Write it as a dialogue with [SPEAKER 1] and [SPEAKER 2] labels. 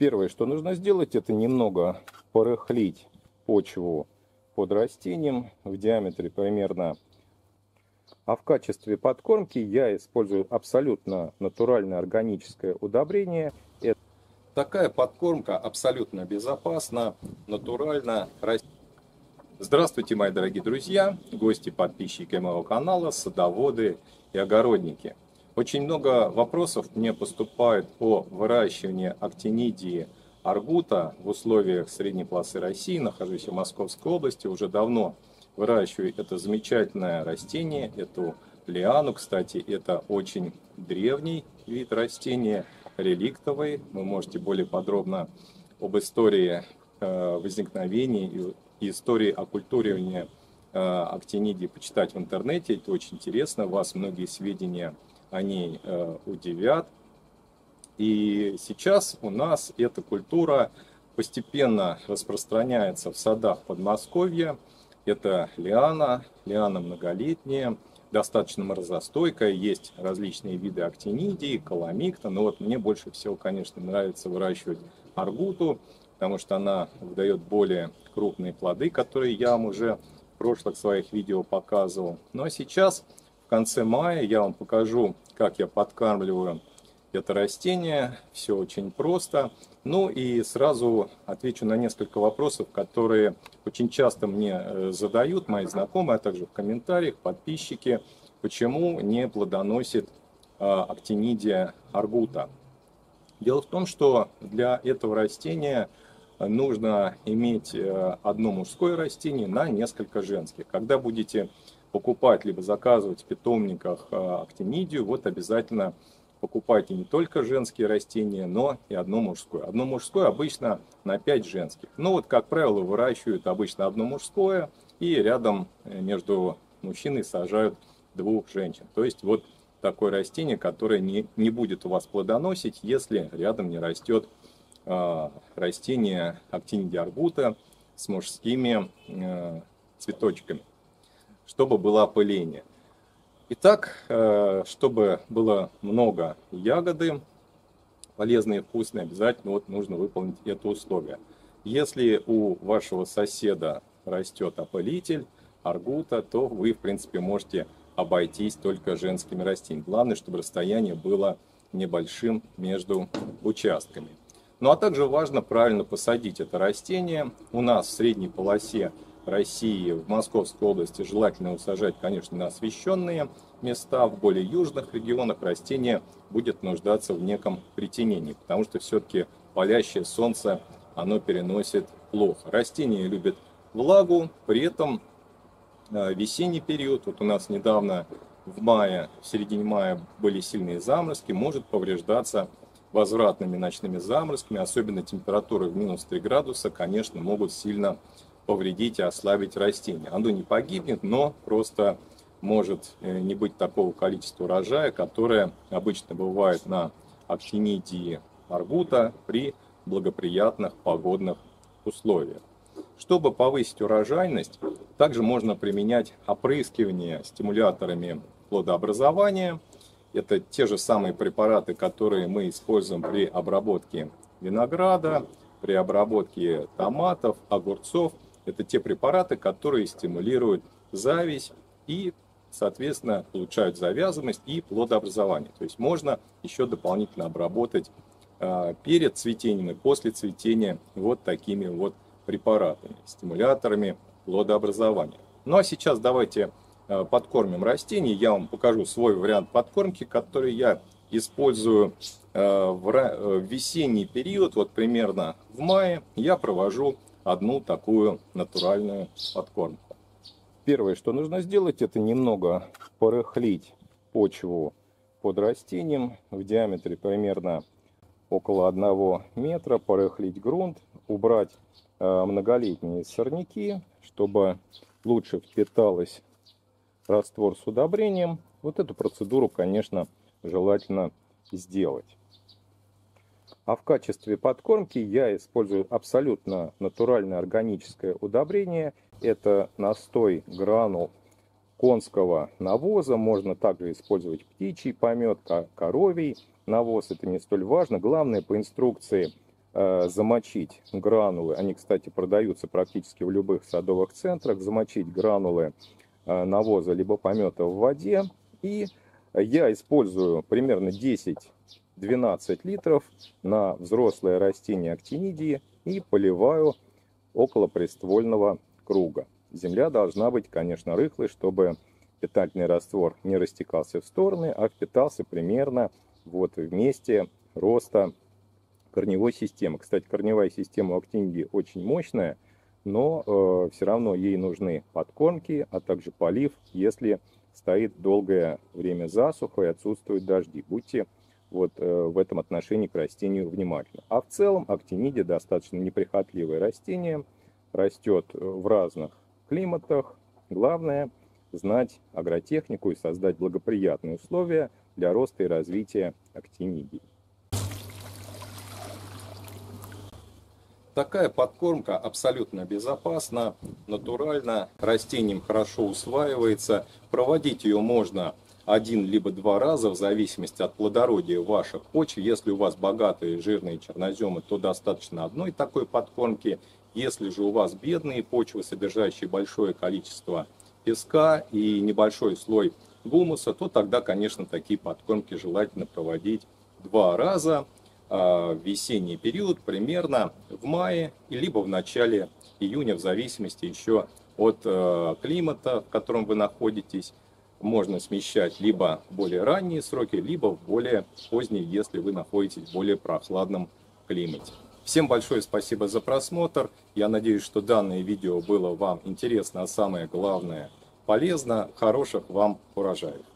[SPEAKER 1] Первое, что нужно сделать, это немного порыхлить почву под растением в диаметре примерно. А в качестве подкормки я использую абсолютно натуральное органическое удобрение. Такая подкормка абсолютно безопасна, натурально. Здравствуйте, мои дорогие друзья, гости, подписчики моего канала, садоводы и огородники. Очень много вопросов мне поступает о выращивании актинидии аргута в условиях средней полосы России. Нахожусь в Московской области, уже давно выращиваю это замечательное растение, эту лиану. Кстати, это очень древний вид растения, реликтовый. Вы можете более подробно об истории возникновения и истории оккультуривания актинидии почитать в интернете. Это очень интересно, вас многие сведения о ней удивят. И сейчас у нас эта культура постепенно распространяется в садах Подмосковья. Это лиана многолетняя, достаточно морозостойкая. Есть различные виды актинидии, каламикта. Но вот мне больше всего, конечно, нравится выращивать аргуту, потому что она выдает более крупные плоды, которые я вам уже в прошлых своих видео показывал. Ну а сейчас, в конце мая, я вам покажу, как я подкармливаю это растение. Все очень просто. Ну и сразу отвечу на несколько вопросов, которые очень часто мне задают мои знакомые, а также в комментариях, подписчики, почему не плодоносит актинидия аргута. Дело в том, что для этого растения нужно иметь одно мужское растение на несколько женских. Когда будете покупать либо заказывать в питомниках актинидию, вот обязательно покупайте не только женские растения, но и одно мужское. Одно мужское обычно на 5 женских. Ну вот, как правило, выращивают обычно одно мужское и рядом между мужчиной сажают 2 женщин. То есть вот такое растение, которое не будет у вас плодоносить, если рядом не растет растение актинидия аргута с мужскими цветочками, чтобы было опыление. Итак, чтобы было много ягоды, полезные и вкусные, обязательно вот нужно выполнить это условие. Если у вашего соседа растет опылитель аргута, то вы, в принципе, можете обойтись только женскими растениями. Главное, чтобы расстояние было небольшим между участками. Ну а также важно правильно посадить это растение. У нас в средней полосе России, в Московской области, желательно усажать, конечно, на освещенные места. В более южных регионах растение будет нуждаться в неком притенении, потому что все-таки палящее солнце оно переносит плохо. Растение любит влагу, при этом весенний период, вот у нас недавно в середине мая были сильные заморозки, может повреждаться возвратными ночными заморозками, особенно температуры в минус 3 градуса, конечно, могут сильно повредить и ослабить растение. Оно не погибнет, но просто может не быть такого количества урожая, которое обычно бывает на актинидии аргута при благоприятных погодных условиях. Чтобы повысить урожайность, также можно применять опрыскивание стимуляторами плодообразования. Это те же самые препараты, которые мы используем при обработке винограда, при обработке томатов, огурцов. Это те препараты, которые стимулируют завязь и, соответственно, улучшают завязываемость и плодообразование. То есть можно еще дополнительно обработать перед цветением и после цветения вот такими вот препаратами, стимуляторами плодообразования. Ну а сейчас давайте подкормим растения. Я вам покажу свой вариант подкормки, который я использую в весенний период. Вот примерно в мае я провожу одну такую натуральную подкормку. Первое, что нужно сделать, это немного порыхлить почву под растением в диаметре примерно около 1 метра, порыхлить грунт, убрать многолетние сорняки, чтобы лучше впиталось раствор с удобрением. Вот эту процедуру, конечно, желательно сделать. А в качестве подкормки я использую абсолютно натуральное органическое удобрение. Это настой гранул конского навоза. Можно также использовать птичий помет, коровий навоз. Это не столь важно. Главное, по инструкции замочить гранулы, они, кстати, продаются практически в любых садовых центрах, замочить гранулы навоза либо помета в воде. И я использую примерно 10-12 литров на взрослое растение актинидии и поливаю около приствольного круга. Земля должна быть, конечно, рыхлой, чтобы питательный раствор не растекался в стороны, а впитался примерно вот в месте роста корневой системы. Кстати, корневая система у актинидии очень мощная, но все равно ей нужны подкормки, а также полив, если стоит долгое время засуха и отсутствуют дожди. Будьте вот в этом отношении к растению внимательны. А в целом актинидия достаточно неприхотливое растение, растет в разных климатах. Главное знать агротехнику и создать благоприятные условия для роста и развития актинидии. Такая подкормка абсолютно безопасна, натуральна, растением хорошо усваивается. Проводить ее можно 1 либо 2 раза в зависимости от плодородия ваших почв. Если у вас богатые жирные черноземы, то достаточно одной такой подкормки. Если же у вас бедные почвы, содержащие большое количество песка и небольшой слой гумуса, то тогда, конечно, такие подкормки желательно проводить 2 раза. В весенний период примерно в мае, либо в начале июня, в зависимости еще от климата, в котором вы находитесь. Можно смещать либо в более ранние сроки, либо в более поздние, если вы находитесь в более прохладном климате. Всем большое спасибо за просмотр. Я надеюсь, что данное видео было вам интересно, а самое главное полезно. Хороших вам урожаев!